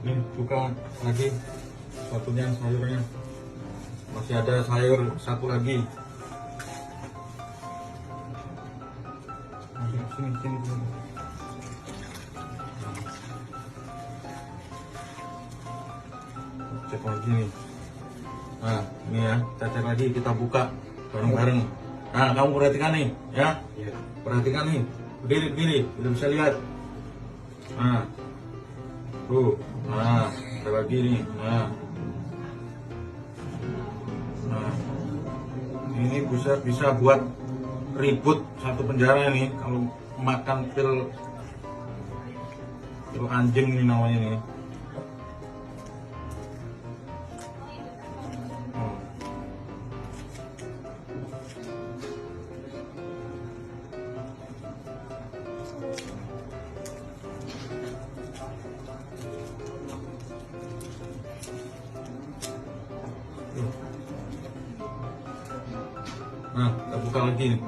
Ini buka lagi satunya sayurnya. Masih ada sayur satu lagi. Sini. Cek lagi nih. Nah, ini ya, kita cek lagi, kita buka bareng-bareng. Nah, kamu perhatikan nih, ya. Perhatikan nih, berdiri, udah bisa lihat. Nah, tuh, nah, ada lagi nih. Nah, ini bisa buat ribut satu penjara nih kalau makan pil anjing ini namanya nih. Nah, kita buka lagi nih.